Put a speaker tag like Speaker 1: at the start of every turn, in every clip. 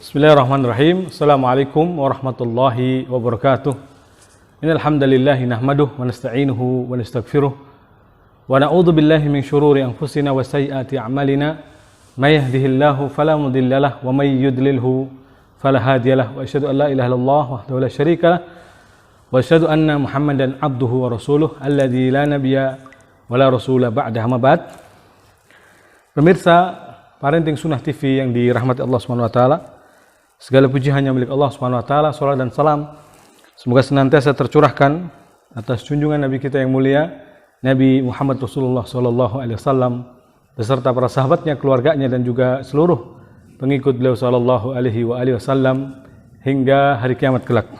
Speaker 1: Bismillahirrahmanirrahim. Assalamualaikum warahmatullahi wabarakatuh. Innal hamdalillah nahmaduhu wa nasta'inuhu wa nastaghfiruh wa na'udzu billahi min shururi anfusina wa sayyiati a'malina. May yahdihillahu fala mudhillalah wa may yudlilhu fala hadiyalah. Wa asyhadu an la ilaha illallah wahdahu la syarikalah wa asyhadu anna Muhammadan abduhu wa rasuluh alladzi la nabiyya wa la rasula ba'dahu. Amma ba'd. Pemirsa Parenting Sunnah TV yang dirahmati Allah Subhanahu wa taala, segala puji hanya milik Allah Subhanahu wa taala. Salawat dan salam semoga senantiasa tercurahkan atas junjungan Nabi kita yang mulia, Nabi Muhammad Rasulullah sallallahu alaihi wasallam beserta para sahabatnya, keluarganya dan juga seluruh pengikut beliau sallallahu alaihi wasallam hingga hari kiamat kelak.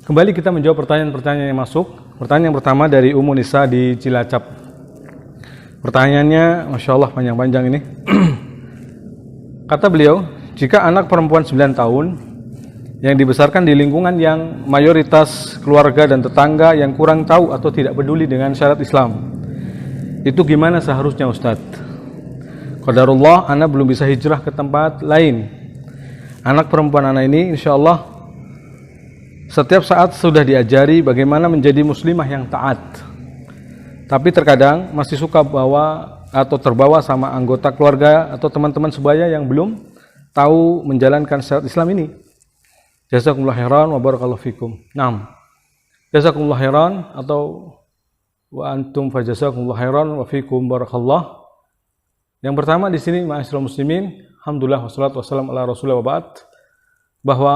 Speaker 1: Kembali kita menjawab pertanyaan-pertanyaan yang masuk. Pertanyaan yang pertama dari Ummu Nisa di Cilacap. Pertanyaannya Masya Allah panjang-panjang ini. Kata beliau, jika anak perempuan 9 tahun yang dibesarkan di lingkungan yang mayoritas keluarga dan tetangga yang kurang tahu atau tidak peduli dengan syariat Islam, itu gimana seharusnya Ustadz? Qadarullah, anak belum bisa hijrah ke tempat lain. Anak perempuan anak ini insya Allah setiap saat sudah diajari bagaimana menjadi muslimah yang taat. Tapi terkadang masih suka terbawa sama anggota keluarga atau teman-teman sebaya yang belum tahu menjalankan syariat Islam ini. Jazakumullah khairan wa barakallahu fikum. Naam. Jazakumullah khairan atau wa antum fa jazakumullah khairan wa fikum barakallah. Yang pertama di sini ma'asyiral muslimin, alhamdulillah wassalatu wassalamu ala rasulillah wa ba'd, bahwa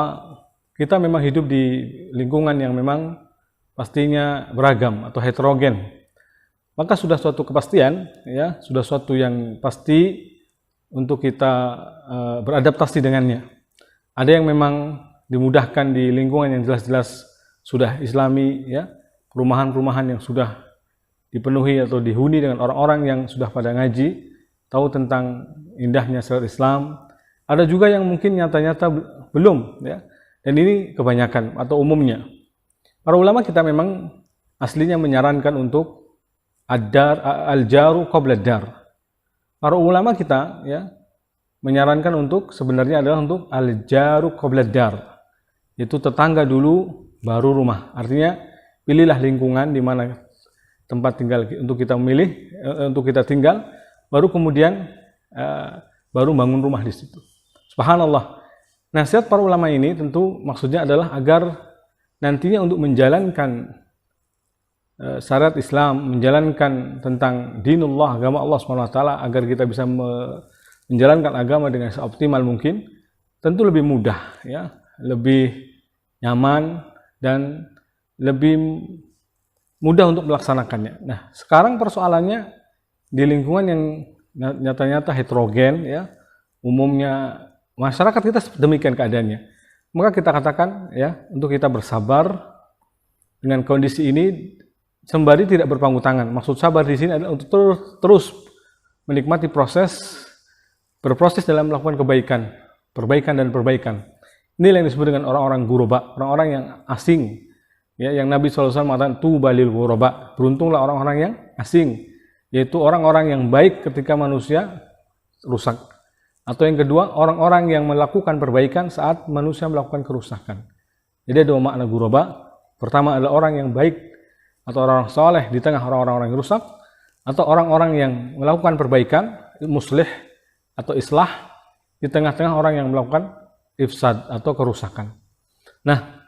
Speaker 1: kita memang hidup di lingkungan yang memang pastinya beragam atau heterogen. Maka sudah suatu kepastian, ya, sudah suatu yang pasti untuk kita beradaptasi dengannya. Ada yang memang dimudahkan di lingkungan yang jelas-jelas sudah Islami, ya, perumahan-perumahan yang sudah dipenuhi atau dihuni dengan orang-orang yang sudah pada ngaji, tahu tentang indahnya syariat Islam. Ada juga yang mungkin nyata-nyata belum, ya, dan ini kebanyakan atau umumnya. Para ulama kita memang aslinya menyarankan untuk al-jaru qabla ad-dar. Para ulama kita, ya, menyarankan untuk sebenarnya adalah untuk al-jaru qabla ad-dar. Itu tetangga dulu baru rumah. Artinya pilihlah lingkungan di mana tempat tinggal untuk kita memilih, untuk kita tinggal, baru kemudian baru bangun rumah di situ. Subhanallah. Nasihat para ulama ini tentu maksudnya adalah agar nantinya untuk menjalankan syariat Islam, menjalankan tentang dinullah, agama Allah SWT, agar kita bisa menjalankan agama dengan seoptimal mungkin, tentu lebih mudah, ya, lebih nyaman dan lebih mudah untuk melaksanakannya. Nah, sekarang persoalannya di lingkungan yang nyata-nyata heterogen, ya, umumnya masyarakat kita demikian keadaannya. Maka kita katakan, ya, untuk kita bersabar dengan kondisi ini sembari tidak berpangku tangan. Maksud sabar di sini adalah untuk terus menikmati berproses dalam melakukan perbaikan dan perbaikan. Inilah yang disebut dengan orang-orang ghuraba, orang-orang yang asing. Ya, yang Nabi SAW mengatakan tuba lil ghuraba, beruntunglah orang-orang yang asing, yaitu orang-orang yang baik ketika manusia rusak. Atau yang kedua, orang-orang yang melakukan perbaikan saat manusia melakukan kerusakan. Jadi ada dua makna ghuraba. Pertama adalah orang yang baik atau orang soleh di tengah orang-orang yang rusak, atau orang-orang yang melakukan perbaikan, muslih atau islah di tengah-tengah orang yang melakukan ifsad atau kerusakan. Nah,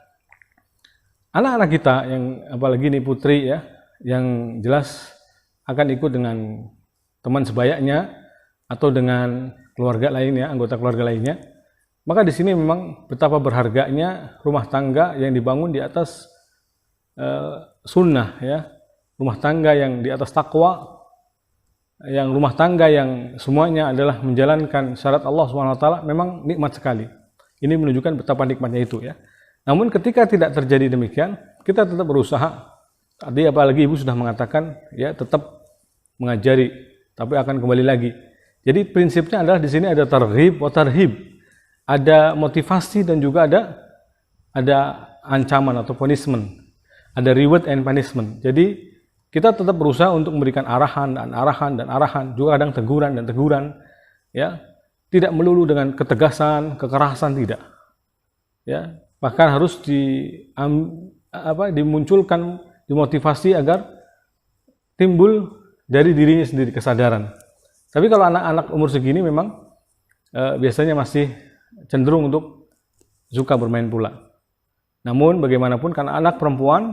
Speaker 1: anak-anak kita yang apalagi ini putri, ya, yang jelas akan ikut dengan teman sebayanya atau dengan keluarga lainnya, anggota keluarga lainnya, maka di sini memang betapa berharganya rumah tangga yang dibangun di atas sunnah, ya, rumah tangga yang di atas takwa, yang rumah tangga yang semuanya adalah menjalankan syariat Allah SWT, memang nikmat sekali. Ini menunjukkan betapa nikmatnya itu, ya. Namun ketika tidak terjadi demikian, kita tetap berusaha. Tadi apalagi ibu sudah mengatakan, ya, tetap mengajari, tapi akan kembali lagi. Jadi prinsipnya adalah di sini ada targhib wa tarhib, ada motivasi dan juga ada ancaman atau punishment. Ada reward and punishment. Jadi kita tetap berusaha untuk memberikan arahan, juga kadang teguran, ya. tidak melulu dengan ketegasan, kekerasan, tidak. Ya, bahkan harus dimunculkan, dimotivasi agar timbul dari dirinya sendiri kesadaran. Tapi kalau anak-anak umur segini memang biasanya masih cenderung untuk suka bermain pula. Namun bagaimanapun, karena anak perempuan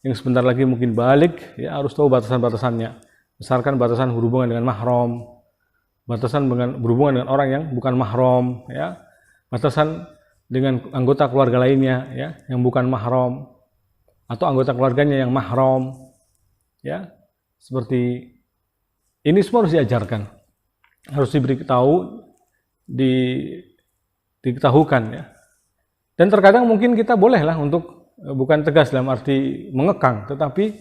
Speaker 1: yang sebentar lagi mungkin balik, ya harus tahu batasan-batasannya. Misalkan batasan berhubungan dengan mahram, batasan berhubungan dengan orang yang bukan mahram, ya, batasan dengan anggota keluarga lainnya, ya, yang bukan mahram, atau anggota keluarganya yang mahram, ya, seperti ini semua harus diajarkan, harus diketahukan, ya. Dan terkadang mungkin kita bolehlah untuk bukan tegas dalam arti mengekang, tetapi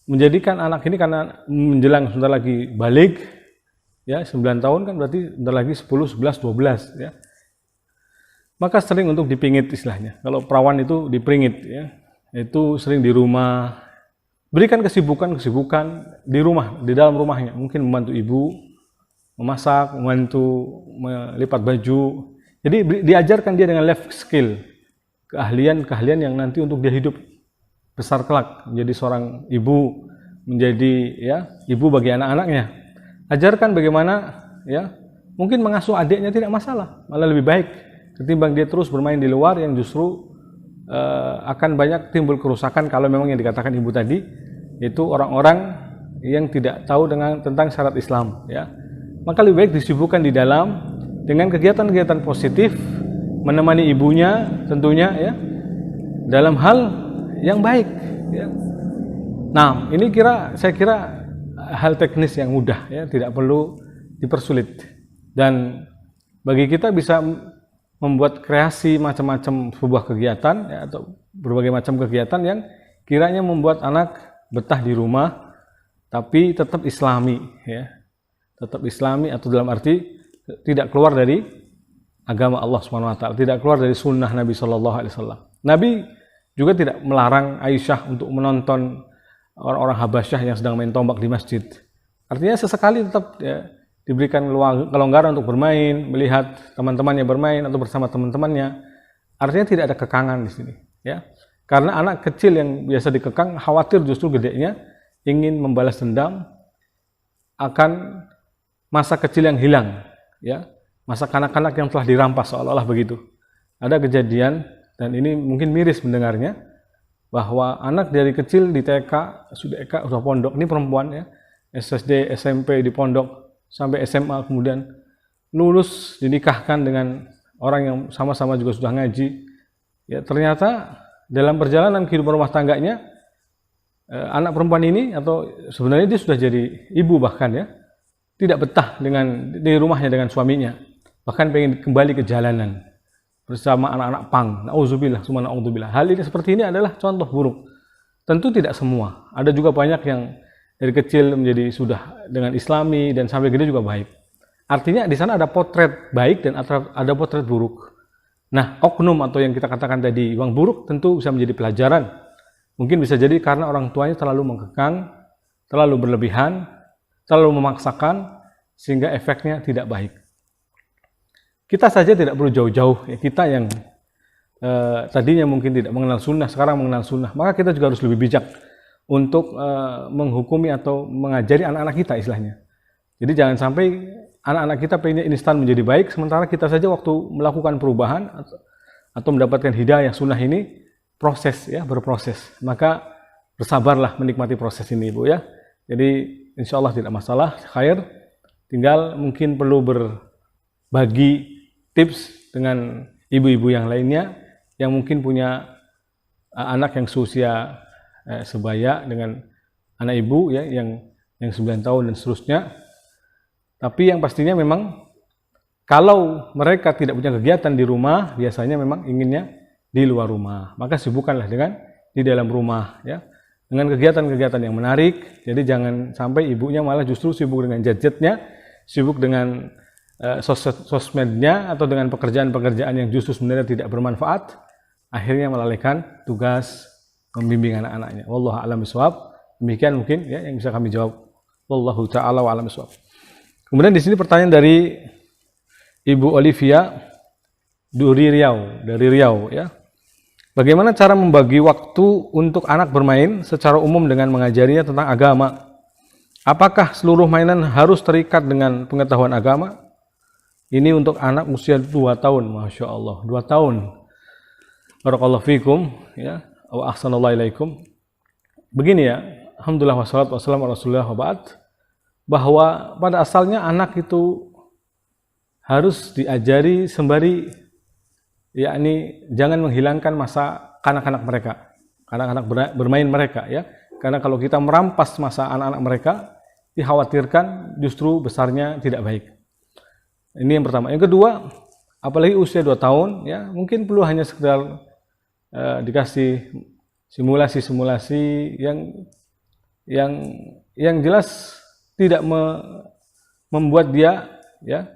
Speaker 1: menjadikan anak ini karena menjelang sebentar lagi balik, ya 9 tahun kan berarti sebentar lagi 10, 11, 12, ya. Maka sering untuk dipingit istilahnya. Kalau perawan itu dipingit, ya. Itu sering di rumah. Berikan kesibukan-kesibukan di rumah, di dalam rumahnya. Mungkin membantu ibu, memasak, membantu melipat baju. Jadi diajarkan dia dengan life skill, keahlian yang nanti untuk dia hidup besar kelak, menjadi seorang ibu, menjadi ya ibu bagi anak-anaknya. Ajarkan bagaimana ya mungkin mengasuh adiknya tidak masalah, malah lebih baik ketimbang dia terus bermain di luar yang justru akan banyak timbul kerusakan kalau memang yang dikatakan ibu tadi itu orang-orang yang tidak tahu tentang syarat Islam, ya. Maka lebih baik disibukkan di dalam dengan kegiatan-kegiatan positif, menemani ibunya tentunya, ya, dalam hal yang baik, ya. Nah, ini saya kira hal teknis yang mudah, ya, tidak perlu dipersulit. Dan bagi kita bisa membuat kreasi macam-macam sebuah kegiatan, ya, atau berbagai macam kegiatan yang kiranya membuat anak betah di rumah, tapi tetap Islami, ya, tetap Islami, atau dalam arti tidak keluar dari agama Allah SWT, tidak keluar dari sunnah Nabi SAW. Nabi juga tidak melarang Aisyah untuk menonton orang-orang Habasyah yang sedang main tombak di masjid. Artinya sesekali tetap, ya, diberikan kelonggaran untuk bermain, melihat teman-temannya bermain atau bersama teman-temannya. Artinya tidak ada kekangan di sini, ya. Karena anak kecil yang biasa dikekang khawatir justru gedenya ingin membalas dendam akan masa kecil yang hilang, ya. Masa kanak-kanak yang telah dirampas, seolah-olah begitu. Ada kejadian, dan ini mungkin miris mendengarnya, bahwa anak dari kecil di TK, sudah pondok, ini perempuan, ya, SSD, SMP di pondok, sampai SMA, kemudian lulus, dinikahkan dengan orang yang sama-sama juga sudah ngaji. Ya, ternyata dalam perjalanan kehidupan rumah tangganya, anak perempuan ini, atau sebenarnya dia sudah jadi ibu bahkan, ya, tidak betah di rumahnya dengan suaminya, bahkan pengen kembali ke jalanan bersama anak-anak pang. Nauzubillah, summa naudzubillah. Hal ini seperti ini adalah contoh buruk. Tentu tidak semua. Ada juga banyak yang dari kecil menjadi sudah dengan Islami dan sampai gede juga baik. Artinya di sana ada potret baik dan ada potret buruk. Nah, oknum atau yang kita katakan tadi yang buruk tentu bisa menjadi pelajaran. Mungkin bisa jadi karena orang tuanya terlalu mengekang, terlalu berlebihan, terlalu memaksakan, sehingga efeknya tidak baik. Kita saja tidak perlu jauh-jauh, ya, kita yang tadinya mungkin tidak mengenal sunnah, sekarang mengenal sunnah, maka kita juga harus lebih bijak untuk menghukumi atau mengajari anak-anak kita istilahnya. Jadi jangan sampai anak-anak kita pengennya instan menjadi baik, sementara kita saja waktu melakukan perubahan atau mendapatkan hidayah sunnah ini proses, ya, berproses. Maka bersabarlah menikmati proses ini, Ibu, ya. Jadi insya Allah tidak masalah, khair. Tinggal mungkin perlu berbagi tips dengan ibu-ibu yang lainnya yang mungkin punya anak yang seusia sebaya dengan anak ibu, ya, yang 9 tahun dan seterusnya. Tapi yang pastinya memang kalau mereka tidak punya kegiatan di rumah, biasanya memang inginnya di luar rumah. Maka sibukkanlah dengan di dalam rumah, ya, dengan kegiatan-kegiatan yang menarik. Jadi jangan sampai ibunya malah justru sibuk dengan gadgetnya, sibuk dengan sosmednya, atau dengan pekerjaan-pekerjaan yang justru sebenarnya tidak bermanfaat, akhirnya melalaikan tugas membimbing anak-anaknya. Wallahu a'lam bishawab. Demikian mungkin, ya, yang bisa kami jawab. Wallahu ta'ala wa a'lam bishawab. Kemudian di sini pertanyaan dari Ibu Olivia dari Riau ya. Bagaimana cara membagi waktu untuk anak bermain secara umum dengan mengajarinya tentang agama? Apakah seluruh mainan harus terikat dengan pengetahuan agama? Ini untuk anak usia 2 tahun, Masya Allah, 2 tahun. Barakallahu fikum, ya, wa ahsanallahu ilaikum. Begini ya, alhamdulillah wassalatu wassalamu ala rasulillah wa ba'd, bahwa pada asalnya anak itu harus diajari sembari, yakni jangan menghilangkan masa kanak-kanak mereka, anak-anak bermain mereka ya. Karena kalau kita merampas masa anak-anak mereka, dikhawatirkan justru besarnya tidak baik. Ini yang pertama. Yang kedua, apalagi usia 2 tahun ya, mungkin perlu hanya sekedar dikasih simulasi-simulasi yang jelas tidak membuat dia ya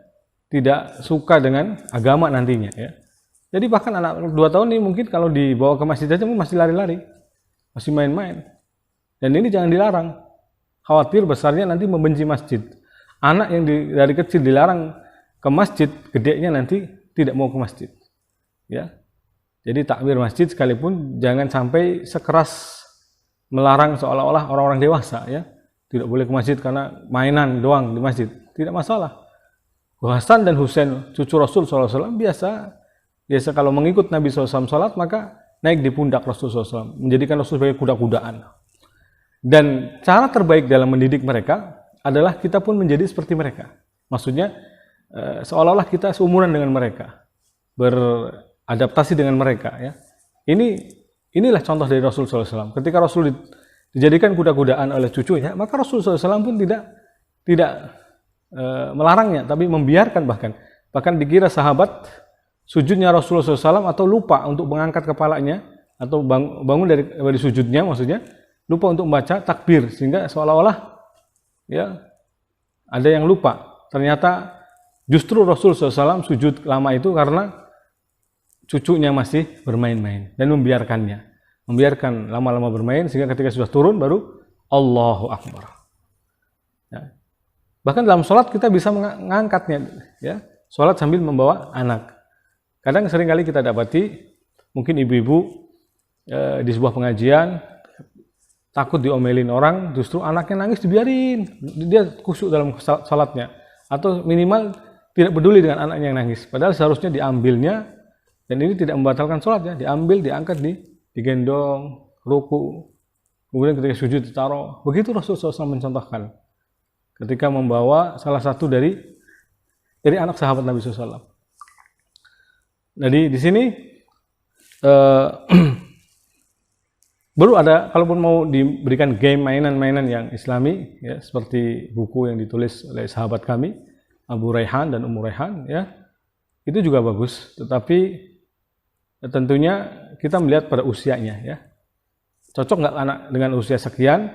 Speaker 1: tidak suka dengan agama nantinya ya. Jadi bahkan anak 2 tahun ini mungkin kalau dibawa ke masjid aja masih lari-lari, masih main-main. Dan ini jangan dilarang. Khawatir besarnya nanti membenci masjid. Anak yang dari kecil dilarang ke masjid, gedenya nanti tidak mau ke masjid. Ya. Jadi takbir masjid sekalipun jangan sampai sekeras melarang seolah-olah orang-orang dewasa ya. Tidak boleh ke masjid karena mainan doang di masjid. Tidak masalah. Hasan dan Husain, cucu Rasul SAW, biasa kalau mengikut Nabi SAW sholat, maka naik di pundak Rasul SAW, menjadikan Rasul sebagai kuda-kudaan. Dan cara terbaik dalam mendidik mereka adalah kita pun menjadi seperti mereka. Maksudnya, seolah-olah kita seumuran dengan mereka, beradaptasi dengan mereka. Ya. Inilah contoh dari Rasul SAW. Ketika Rasul dijadikan kuda-kudaan oleh cucunya, maka Rasul SAW pun tidak melarangnya, tapi membiarkan bahkan dikira sahabat sujudnya Rasulullah SAW atau lupa untuk mengangkat kepalanya atau bangun dari sujudnya, maksudnya lupa untuk membaca takbir, sehingga seolah-olah ya ada yang lupa. Ternyata justru Rasulullah SAW sujud lama itu karena cucunya masih bermain-main dan membiarkan lama-lama bermain, sehingga ketika sudah turun baru Allahu Akbar. Ya. Bahkan dalam sholat kita bisa mengangkatnya, ya, sholat sambil membawa anak. Kadang seringkali kita dapati mungkin ibu-ibu di sebuah pengajian takut diomelin orang, justru anaknya nangis dibiarin, dia khusyuk dalam sholatnya, atau minimal tidak peduli dengan anaknya yang nangis. Padahal seharusnya diambilnya, dan ini tidak membatalkan sholatnya, diambil, diangkat, digendong, ruku, kemudian ketika sujud ditaruh. Begitu Rasulullah SAW mencontohkan ketika membawa salah satu dari anak sahabat Nabi SAW. Jadi di sini baru ada, kalaupun mau diberikan game, mainan-mainan yang Islami, ya, seperti buku yang ditulis oleh sahabat kami Abu Raihan dan Ummu Raihan, ya, itu juga bagus. Tetapi tentunya kita melihat pada usianya, ya, cocok nggak anak dengan usia sekian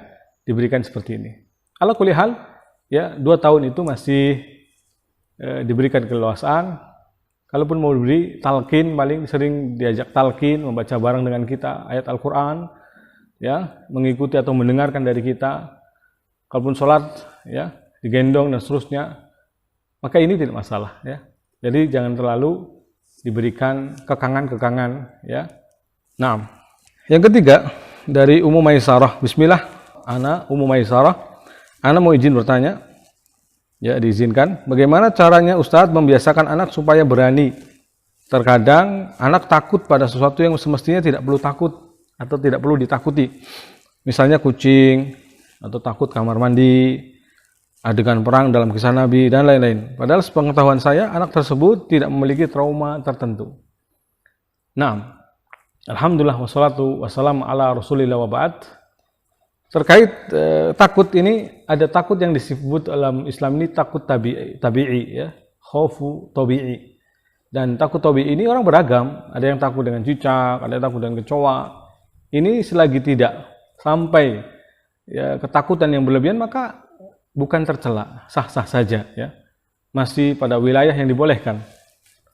Speaker 1: diberikan seperti ini. Ala kulli hal, ya, 2 tahun itu masih diberikan keleluasaan. Kalaupun mau diberi talqin, paling sering diajak talqin, membaca bareng dengan kita ayat Al-Quran, ya, mengikuti atau mendengarkan dari kita. Kalaupun sholat, ya, digendong dan seterusnya, maka ini tidak masalah, ya. Jadi jangan terlalu diberikan kekangan-kekangan, ya. Nah, yang ketiga dari Ummu Maisarah. Bismillah, ana Ummu Maisarah. Ana mau izin bertanya. Ya, diizinkan. Bagaimana caranya Ustadz membiasakan anak supaya berani? Terkadang anak takut pada sesuatu yang semestinya tidak perlu takut atau tidak perlu ditakuti. Misalnya kucing, atau takut kamar mandi, adegan perang dalam kisah Nabi, dan lain-lain. Padahal sepengetahuan saya, anak tersebut tidak memiliki trauma tertentu. Nah, alhamdulillah wassalatu wassalamu ala rasulillah wa ba'd. Terkait takut ini, ada takut yang disebut dalam Islam ini takut tabi'i, ya, khaufu tabi'i. Dan takut tabi'i ini orang beragam, ada yang takut dengan cicak, ada yang takut dengan kecoa. Ini selagi tidak sampai, ya, ketakutan yang berlebihan, maka bukan tercela, sah-sah saja, ya. Masih pada wilayah yang dibolehkan,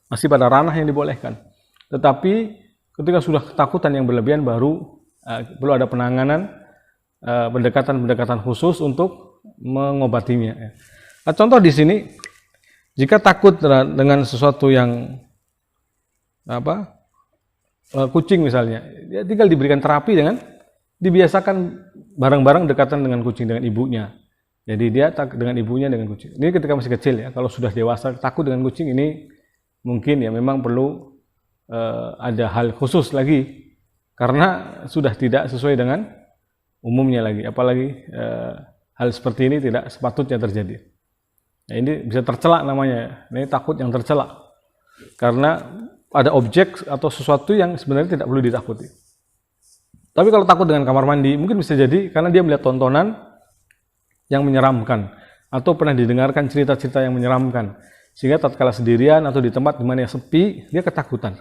Speaker 1: masih pada ranah yang dibolehkan. Tetapi ketika sudah ketakutan yang berlebihan, baru perlu ada penanganan, pendekatan-pendekatan khusus untuk mengobatinya. Nah, contoh di sini, Jika takut dengan sesuatu yang kucing misalnya, ya tinggal diberikan terapi dengan dibiasakan bareng-bareng dekatan dengan kucing, dengan ibunya. Jadi dia dengan ibunya, dengan kucing. Ini ketika masih kecil ya. Kalau sudah dewasa takut dengan kucing, ini mungkin ya memang perlu ada hal khusus lagi, karena sudah tidak sesuai dengan umumnya lagi. Apalagi hal seperti ini tidak sepatutnya terjadi. Nah, ini bisa tercela namanya. Ini takut yang tercela, karena ada objek atau sesuatu yang sebenarnya tidak perlu ditakuti. Tapi kalau takut dengan kamar mandi, mungkin bisa jadi karena dia melihat tontonan yang menyeramkan, atau pernah didengarkan cerita-cerita yang menyeramkan, sehingga tatkala sendirian atau di tempat di mana yang sepi, dia ketakutan.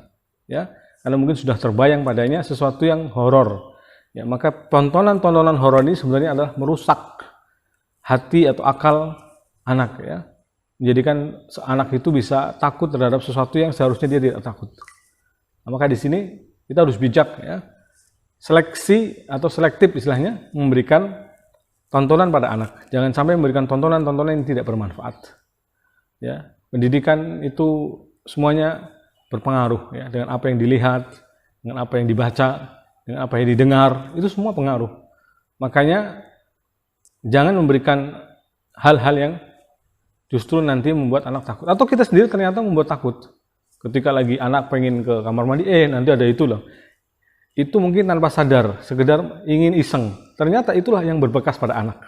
Speaker 1: Ya, karena mungkin sudah terbayang padanya sesuatu yang horor. Ya, maka tontonan-tontonan horor ini sebenarnya adalah merusak hati atau akal anak, ya. Menjadikan anak itu bisa takut terhadap sesuatu yang seharusnya dia tidak takut. Nah, maka di sini kita harus bijak, ya. Seleksi atau selektif istilahnya, memberikan tontonan pada anak. Jangan sampai memberikan tontonan-tontonan yang tidak bermanfaat. Ya, pendidikan itu semuanya berpengaruh, ya, dengan apa yang dilihat, dengan apa yang dibaca, dengan apa yang didengar, itu semua pengaruh. Makanya jangan memberikan hal-hal yang justru nanti membuat anak takut, atau kita sendiri ternyata membuat takut. Ketika lagi anak pengen ke kamar mandi, nanti ada itu loh. Itu mungkin tanpa sadar, sekedar ingin iseng. Ternyata itulah yang berbekas pada anak.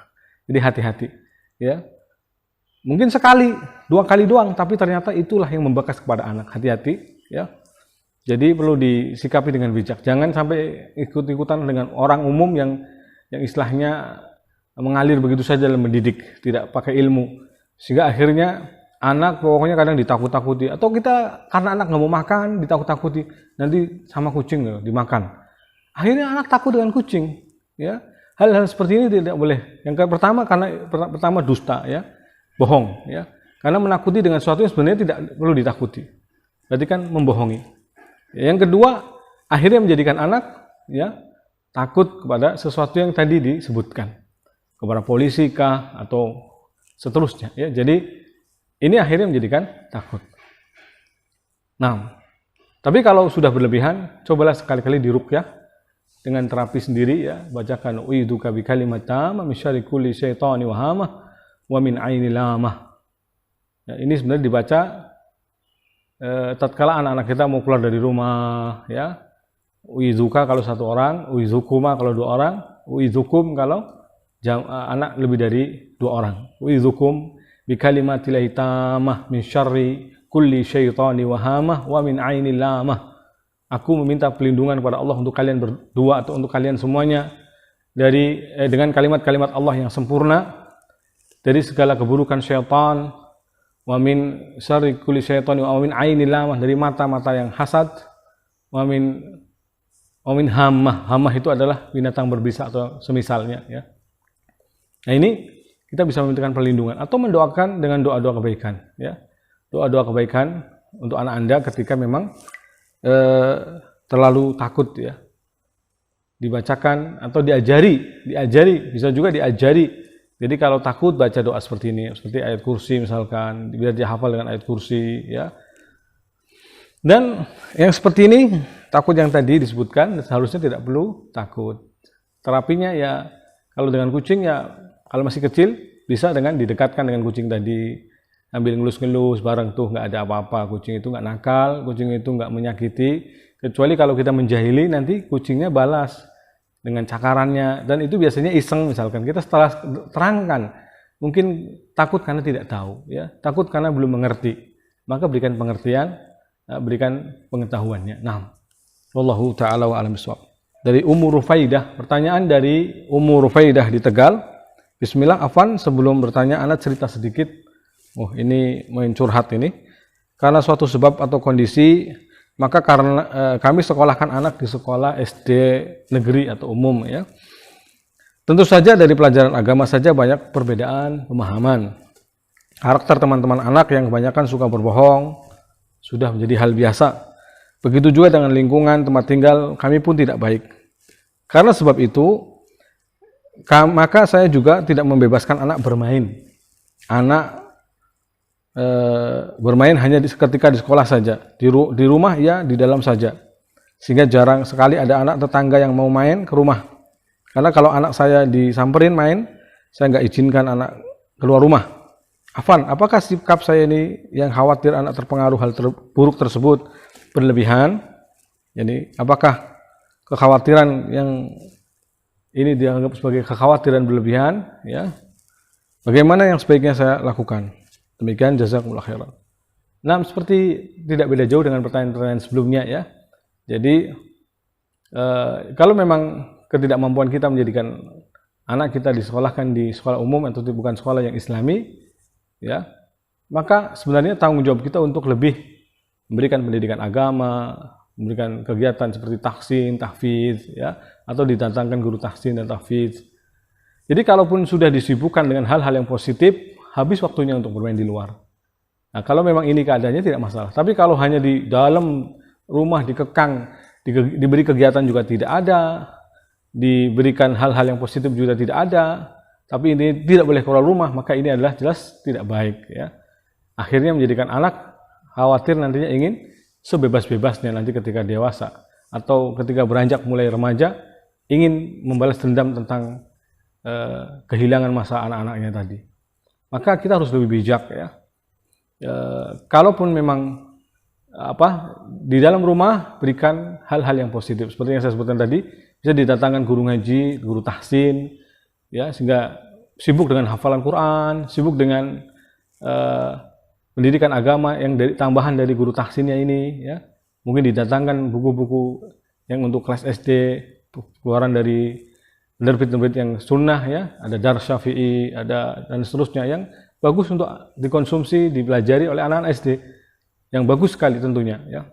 Speaker 1: Jadi hati-hati, ya. Mungkin sekali, 2 kali doang, tapi ternyata itulah yang membekas kepada anak. Hati-hati, ya. Jadi perlu disikapi dengan bijak. Jangan sampai ikut-ikutan dengan orang umum yang istilahnya mengalir begitu saja dalam mendidik, tidak pakai ilmu. Sehingga akhirnya anak pokoknya kadang ditakut-takuti, atau kita karena anak nggak mau makan ditakut-takuti, nanti sama kucing loh, dimakan. Akhirnya anak takut dengan kucing, ya. Hal-hal seperti ini tidak boleh. Yang pertama pertama dusta, ya, bohong, ya. Karena menakuti dengan sesuatu yang sebenarnya tidak perlu ditakuti, berarti kan membohongi. Yang kedua, akhirnya menjadikan anak, ya, takut kepada sesuatu yang tadi disebutkan, kepada polisi kah atau seterusnya, ya. Jadi ini akhirnya menjadikan takut. Nah, tapi kalau sudah berlebihan, cobalah sekali-kali diruqyah dengan terapi sendiri, ya. Bacakan uidzuka bi kalimatam min syarri kulli syaitani wa hamah wa min aini lamah. Ya, ini sebenarnya dibaca tatkala anak-anak kita mau keluar dari rumah, ya. Uidzuka kalau 1 orang, uidzukuma kalau 2 orang, uidzukum kalau anak lebih dari 2 orang. Uidzukum bi kalimatillahi tammah min syarri kulli syaitani wa hamah wa min aini lamah. Aku meminta perlindungan kepada Allah untuk kalian berdua atau untuk kalian semuanya dari dengan kalimat-kalimat Allah yang sempurna dari segala keburukan syaitan, wa min syarri kulli syaitani wa min aini lamah, dari mata-mata yang hasad, wa min hamah. Hamah itu adalah binatang berbisa atau semisalnya, ya. Nah, ini kita bisa memintakan perlindungan atau mendoakan dengan doa-doa kebaikan, ya. Doa-doa kebaikan untuk anak Anda ketika memang terlalu takut, ya. Dibacakan atau diajari, bisa juga diajari. Jadi kalau takut baca doa seperti ini, seperti ayat kursi misalkan, biar dia hafal dengan ayat kursi, ya. Dan yang seperti ini, takut yang tadi disebutkan seharusnya tidak perlu takut. Terapinya ya kalau dengan kucing, ya kalau masih kecil bisa dengan didekatkan dengan kucing tadi, ambil ngelus-ngelus bareng tuh, nggak ada apa-apa. Kucing itu nggak nakal, kucing itu nggak menyakiti, kecuali kalau kita menjahili nanti kucingnya balas dengan cakarannya, dan itu biasanya iseng. Misalkan kita setelah terangkan, mungkin takut karena tidak tahu, ya, takut karena belum mengerti, maka berikan pengertian, berikan pengetahuannya. Nah, wallahu ta'ala wa alam bishawab. Dari Ummu Rufaidah, pertanyaan dari Ummu Rufaidah di Tegal. Bismillah, afwan, sebelum bertanya anak cerita sedikit. Ini main curhat ini. Karena suatu sebab atau kondisi, maka karena kami sekolahkan anak di sekolah SD negeri atau umum, ya. Tentu saja dari pelajaran agama saja banyak perbedaan pemahaman. Karakter teman-teman anak yang kebanyakan suka berbohong sudah menjadi hal biasa. Begitu juga dengan lingkungan tempat tinggal kami pun tidak baik. Karena sebab itu, maka saya juga tidak membebaskan anak bermain. Anak bermain hanya ketika di sekolah saja, di rumah ya di dalam saja, sehingga jarang sekali ada anak tetangga yang mau main ke rumah. Karena kalau anak saya disamperin main, saya nggak izinkan anak keluar rumah. Afan, apakah sikap saya ini yang khawatir anak terpengaruh hal buruk tersebut berlebihan? Jadi apakah kekhawatiran yang ini dianggap sebagai kekhawatiran berlebihan? Ya, bagaimana yang sebaiknya saya lakukan? Demikian, jazakumullah khairan. Nah, seperti tidak beda jauh dengan pertanyaan-pertanyaan sebelumnya ya. Jadi kalau memang ketidakmampuan kita menjadikan anak kita disekolahkan di sekolah umum atau bukan sekolah yang islami, ya, maka sebenarnya tanggung jawab kita untuk lebih memberikan pendidikan agama, memberikan kegiatan seperti tahsin, tahfidz, ya, atau didatangkan guru tahsin dan tahfidz. Jadi kalaupun sudah disibukkan dengan hal-hal yang positif, habis waktunya untuk bermain di luar. Nah, kalau memang ini keadaannya tidak masalah. Tapi kalau hanya di dalam rumah dikekang, diberi kegiatan juga tidak ada, diberikan hal-hal yang positif juga tidak ada, tapi ini tidak boleh keluar rumah, maka ini adalah jelas tidak baik ya. Akhirnya menjadikan anak khawatir nantinya ingin sebebas-bebasnya nanti ketika dewasa atau ketika beranjak mulai remaja ingin membalas dendam tentang kehilangan masa anak-anaknya tadi. Maka kita harus lebih bijak ya. Kalaupun memang di dalam rumah berikan hal-hal yang positif seperti yang saya sebutkan tadi, bisa didatangkan guru ngaji, guru tahsin, ya, sehingga sibuk dengan hafalan Quran, sibuk dengan pendidikan agama yang tambahan dari guru tahsinnya ini, ya. Mungkin didatangkan buku-buku yang untuk kelas SD, keluaran dari penerbit-penerbit yang sunnah, ya, ada Dar Syafi'i, ada dan seterusnya yang bagus untuk dikonsumsi, dipelajari oleh anak-anak SD, yang bagus sekali tentunya, ya.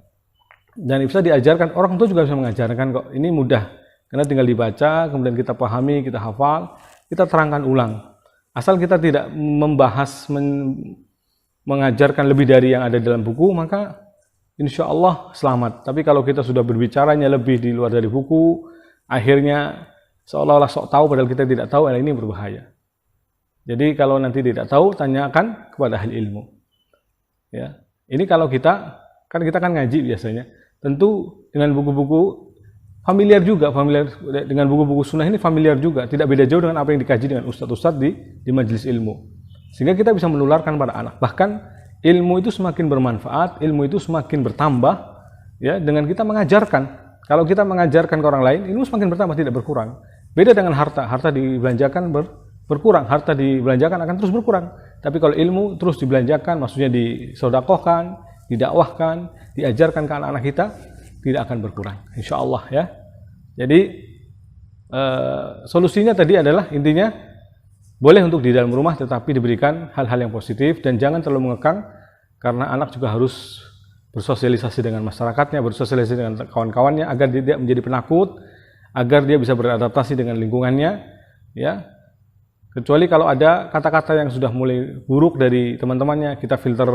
Speaker 1: Dan bisa diajarkan, orang tua juga bisa mengajarkan kok. Ini mudah, karena tinggal dibaca, kemudian kita pahami, kita hafal, kita terangkan ulang. Asal kita tidak membahas, mengajarkan lebih dari yang ada dalam buku, maka insya Allah selamat. Tapi kalau kita sudah berbicaranya lebih di luar dari buku, akhirnya seolah-olah sok tahu padahal kita tidak tahu, ini berbahaya. Jadi kalau nanti tidak tahu, tanyakan kepada ahli ilmu. Ya, ini kalau kita kan ngaji biasanya, tentu dengan buku-buku familiar juga, dengan buku-buku sunnah ini familiar juga, tidak beda jauh dengan apa yang dikaji dengan ustadz-ustadz di majelis ilmu. Sehingga kita bisa menularkan pada anak. Bahkan ilmu itu semakin bermanfaat, ilmu itu semakin bertambah, ya, dengan kita mengajarkan. Kalau kita mengajarkan ke orang lain, ilmu semakin bertambah, tidak berkurang. Beda dengan harta, harta dibelanjakan berkurang, harta dibelanjakan akan terus berkurang. Tapi kalau ilmu terus dibelanjakan, maksudnya disodakohkan, didakwahkan, diajarkan ke anak-anak kita, tidak akan berkurang, insya Allah ya. Jadi solusinya tadi adalah intinya boleh untuk di dalam rumah, tetapi diberikan hal-hal yang positif dan jangan terlalu mengekang, karena anak juga harus bersosialisasi dengan masyarakatnya, bersosialisasi dengan kawan-kawannya agar dia tidak menjadi penakut, agar dia bisa beradaptasi dengan lingkungannya, ya. Kecuali kalau ada kata-kata yang sudah mulai buruk dari teman-temannya, kita filter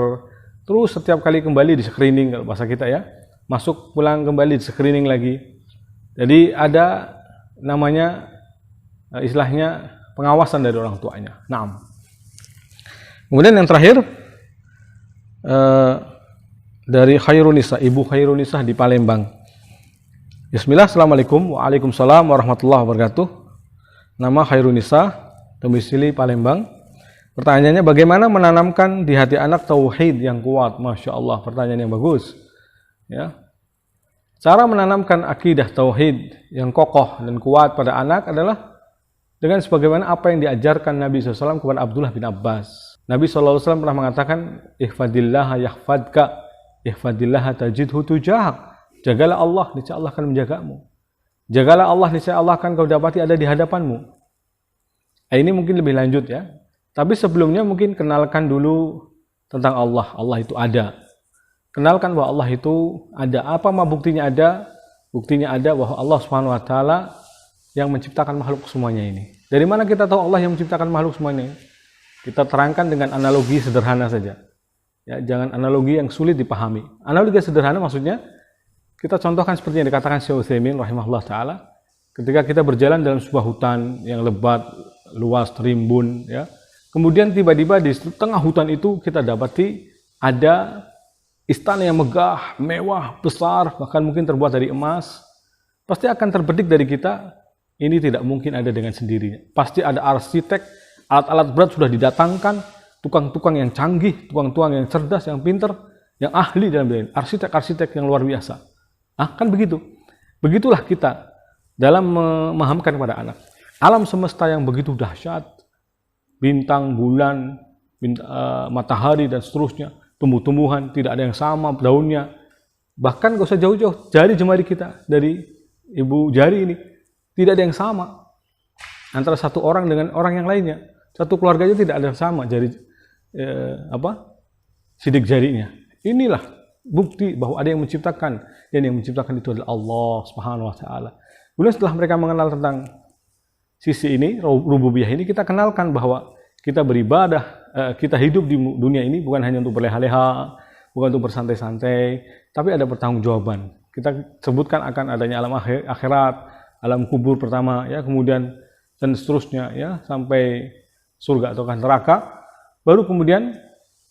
Speaker 1: terus setiap kali kembali di screening kalau bahasa kita ya. Masuk pulang kembali di screening lagi. Jadi ada namanya istilahnya pengawasan dari orang tuanya. Naam. Kemudian yang terakhir dari Khairunisa, Ibu Khairunisa di Palembang. Bismillah, Assalamualaikum. Waalaikumsalam warahmatullahi wabarakatuh. Nama Khairunisa, domisili Palembang. Pertanyaannya, bagaimana menanamkan di hati anak tauhid yang kuat? Masya Allah, pertanyaan yang bagus. Ya, cara menanamkan akidah tauhid yang kokoh dan kuat pada anak adalah dengan sebagaimana apa yang diajarkan Nabi SAW kepada Abdullah bin Abbas. Nabi SAW pernah mengatakan, ihfadillaha yahfadka, ihfadillaha tajidhu tujahak. Jagalah Allah, niscaya Allah akan menjagamu. Jagalah Allah, niscaya Allah akan kau dapati ada di hadapanmu. Ini mungkin lebih lanjut ya. Tapi sebelumnya mungkin kenalkan dulu tentang Allah. Allah itu ada. Kenalkan bahwa Allah itu ada. Apa buktinya ada? Buktinya ada bahwa Allah Subhanahu wa taala yang menciptakan makhluk semuanya ini. Dari mana kita tahu Allah yang menciptakan makhluk semuanya ini? Kita terangkan dengan analogi sederhana saja. Ya, jangan analogi yang sulit dipahami. Analogi sederhana maksudnya kita contohkan seperti yang dikatakan Syekh Utsaimin rahimahullah taala, ketika kita berjalan dalam sebuah hutan yang lebat, luas, rimbun, ya. Kemudian tiba-tiba di tengah hutan itu kita dapati ada istana yang megah, mewah, besar, bahkan mungkin terbuat dari emas. Pasti akan terbetik dari kita, ini tidak mungkin ada dengan sendirinya. Pasti ada arsitek, alat-alat berat sudah didatangkan, tukang-tukang yang canggih, tukang-tukang yang cerdas, yang pinter, yang ahli dalam bidang, arsitek-arsitek yang luar biasa. Kan begitu. Begitulah kita dalam memahamkan kepada anak. Alam semesta yang begitu dahsyat, bintang, bulan, matahari dan seterusnya, tumbuh-tumbuhan tidak ada yang sama daunnya. Bahkan gak usah jauh-jauh, jari jemari kita dari ibu jari ini tidak ada yang sama antara satu orang dengan orang yang lainnya. Satu keluarganya tidak ada yang sama jari sidik jarinya. Inilah bukti bahwa ada yang menciptakan, dan yang menciptakan itu adalah Allah Subhanahu wa taala. Kemudian setelah mereka mengenal tentang sisi ini, rububiyah ini, kita kenalkan bahwa kita beribadah, kita hidup di dunia ini bukan hanya untuk berleha-leha, bukan untuk bersantai-santai, tapi ada pertanggungjawaban. Kita sebutkan akan adanya alam akhirat, alam kubur pertama, ya, kemudian dan seterusnya, ya, sampai surga atau neraka. Baru kemudian,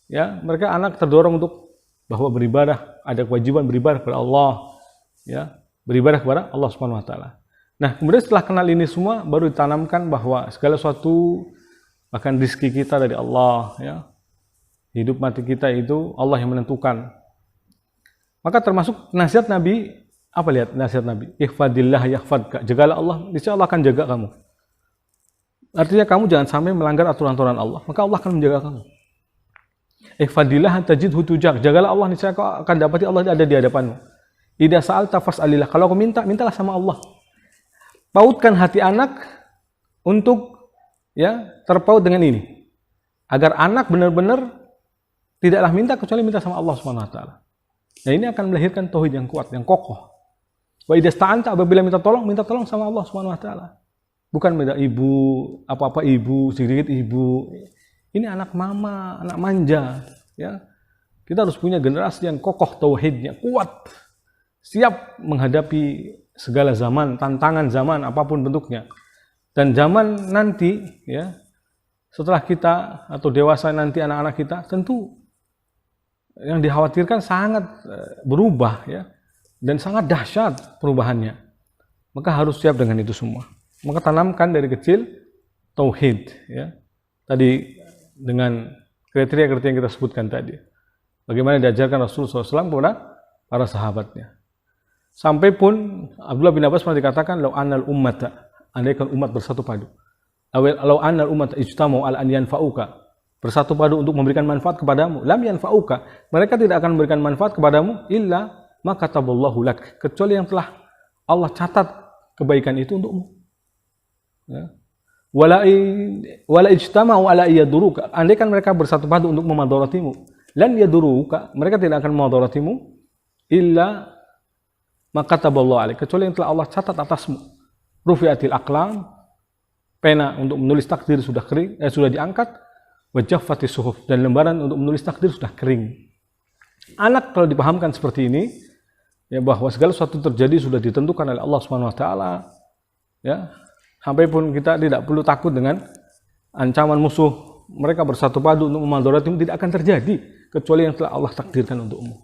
Speaker 1: ya, mereka anak terdorong untuk bahwa beribadah, ada kewajiban beribadah kepada Allah, ya, beribadah kepada Allah Subhanahu wa taala. Nah, kemudian setelah kenal ini semua, baru ditanamkan bahwa segala sesuatu, bahkan rezeki kita dari Allah, ya, hidup mati kita itu Allah yang menentukan. Maka termasuk nasihat Nabi, apa lihat nasihat Nabi? Ihfadillah yahfadka. Jagalah Allah, niscaya Allah akan jaga kamu. Artinya kamu jangan sampai melanggar aturan-aturan Allah, maka Allah akan menjaga kamu. Ihfadillah tajidhu tujak. Jagalah Allah, niscaya kau akan dapati Allah ada di hadapanmu. Idza sa'alta fas'alillah. Kalau kau minta, mintalah sama Allah. Pautkan hati anak untuk, ya, terpaut dengan ini. Agar anak benar-benar tidaklah minta kecuali minta sama Allah Subhanahu wa taala. Nah, ini akan melahirkan tauhid yang kuat, yang kokoh. Wa idza sta'anta, apabila minta tolong sama Allah Subhanahu wa taala. Bukan minta ibu, apa-apa ibu, sedikit ibu. Ini anak mama, anak manja, ya. Kita harus punya generasi yang kokoh tauhidnya, kuat. Siap menghadapi segala zaman, tantangan zaman apapun bentuknya. Dan zaman nanti, ya, setelah kita atau dewasa nanti anak-anak kita, tentu yang dikhawatirkan sangat berubah, ya, dan sangat dahsyat perubahannya. Maka harus siap dengan itu semua. Maka tanamkan dari kecil tauhid, ya. Tadi dengan kriteria-kriteria yang kita sebutkan tadi. Bagaimana diajarkan Rasulullah SAW kepada para sahabatnya. Sampai pun Abdullah bin Abbas pernah dikatakan, "Lau annal ummata", andaikan umat bersatu padu. "Lau annal ummata ijtama'u ala an yanfa'uka", bersatu padu untuk memberikan manfaat kepadamu, lam yanfa'uka, mereka tidak akan memberikan manfaat kepadamu illa ma kataballahu lak, kecuali yang telah Allah catat kebaikan itu untukmu. Ya. Wala ijtama'u ala yaduruka, andaikan mereka bersatu padu untuk memadharatimu, lan yaduruka, mereka tidak akan memadharatimu illa ma kataballahu alaik, kecuali yang telah Allah catat atasmu. Rufi'atil aqlam, pena untuk menulis takdir sudah kering, sudah diangkat. Wajaffati suhuf, dan lembaran untuk menulis takdir sudah kering. Anak kalau dipahamkan seperti ini, ya, bahwa segala sesuatu terjadi sudah ditentukan oleh Allah Subhanahu wa taala, ya, sampai pun kita tidak perlu takut dengan ancaman musuh. Mereka bersatu padu untuk memadharatimu, tidak akan terjadi kecuali yang telah Allah takdirkan untukmu.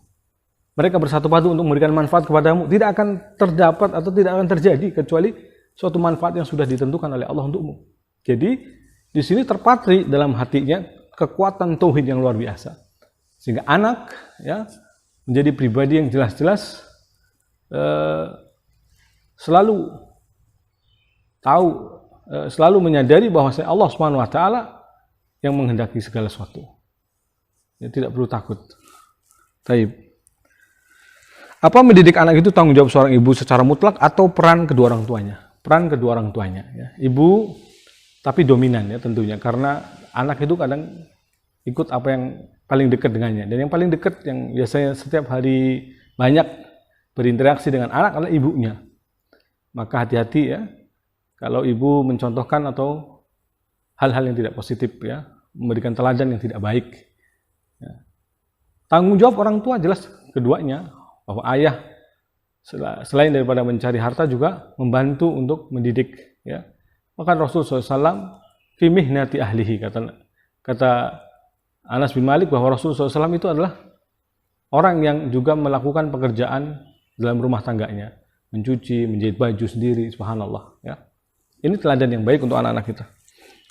Speaker 1: Mereka bersatu padu untuk memberikan manfaat kepadamu, tidak akan terdapat atau tidak akan terjadi kecuali suatu manfaat yang sudah ditentukan oleh Allah untukmu. Jadi di sini terpatri dalam hatinya kekuatan tauhid yang luar biasa, sehingga anak, ya, menjadi pribadi yang jelas-jelas selalu tahu, selalu menyadari bahwa Allah Subhanahu wa taala yang menghendaki segala sesuatu. Ya, tidak perlu takut. Taib. Apa mendidik anak itu tanggung jawab seorang ibu secara mutlak atau peran kedua orang tuanya? Peran kedua orang tuanya, ya. Ibu tapi dominan, ya, tentunya, karena anak itu kadang ikut apa yang paling dekat dengannya, dan yang paling dekat yang biasanya setiap hari banyak berinteraksi dengan anak adalah ibunya. Maka hati-hati, ya, kalau ibu mencontohkan atau hal-hal yang tidak positif, ya, memberikan teladan yang tidak baik, ya. Tanggung jawab orang tua jelas keduanya, bahwa ayah selain daripada mencari harta juga membantu untuk mendidik, ya. Maka Rasulullah SAW fi mihnati ahlihi, kata Kata Anas bin Malik bahwa Rasulullah SAW itu adalah orang yang juga melakukan pekerjaan dalam rumah tangganya, mencuci, menjahit baju sendiri, subhanallah. Ya. Ini teladan yang baik untuk anak-anak kita.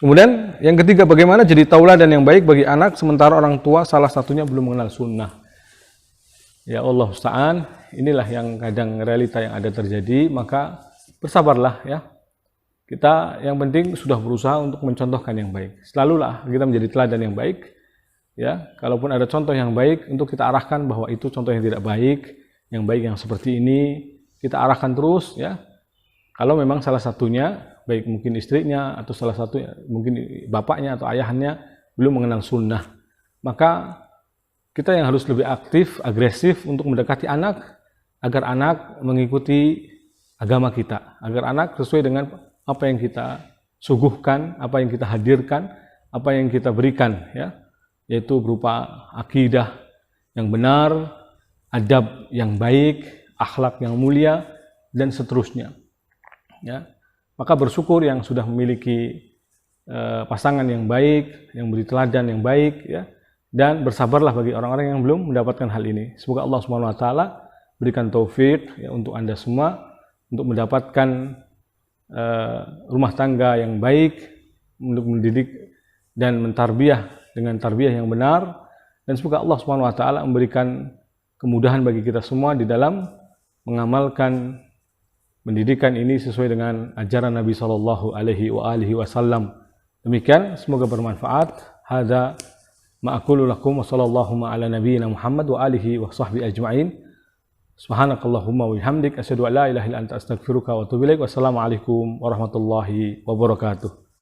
Speaker 1: Kemudian yang ketiga, bagaimana jadi tauladan yang baik bagi anak sementara orang tua salah satunya belum mengenal sunnah. Ya Allah musta'an, inilah yang kadang realita yang ada terjadi, maka bersabarlah ya. Kita yang penting sudah berusaha untuk mencontohkan yang baik. Selalulah kita menjadi teladan yang baik. Ya, kalaupun ada contoh yang baik, untuk kita arahkan bahwa itu contoh yang tidak baik, yang baik yang seperti ini, kita arahkan terus ya. Kalau memang salah satunya, baik mungkin istrinya atau salah satu mungkin bapaknya atau ayahnya belum mengenal sunnah, maka kita yang harus lebih aktif, agresif untuk mendekati anak agar anak mengikuti agama kita, agar anak sesuai dengan apa yang kita suguhkan, apa yang kita hadirkan, apa yang kita berikan, ya, yaitu berupa akidah yang benar, adab yang baik, akhlak yang mulia, dan seterusnya. Ya, maka bersyukur yang sudah memiliki pasangan yang baik, yang beri teladan yang baik, ya, dan bersabarlah bagi orang-orang yang belum mendapatkan hal ini. Semoga Allah Subhanahu Wa Taala berikan taufik ya, untuk Anda semua untuk mendapatkan rumah tangga yang baik, untuk mendidik dan mentarbiyah dengan tarbiyah yang benar, dan semoga Allah Subhanahu Wa Taala memberikan kemudahan bagi kita semua di dalam mengamalkan pendidikan ini sesuai dengan ajaran Nabi Shallallahu Alaihi Wasallam. Demikian, semoga bermanfaat. Hadza ma aqulu lakum wa sallallahu ala nabiyyina Muhammad wa alihi wa sahbihi ajma'in. Subhanakallahumma wa bihamdik asyhadu an la ilaha illa anta astaghfiruka wa atubu ilaik. Wassalamualaikum warahmatullahi wabarakatuh.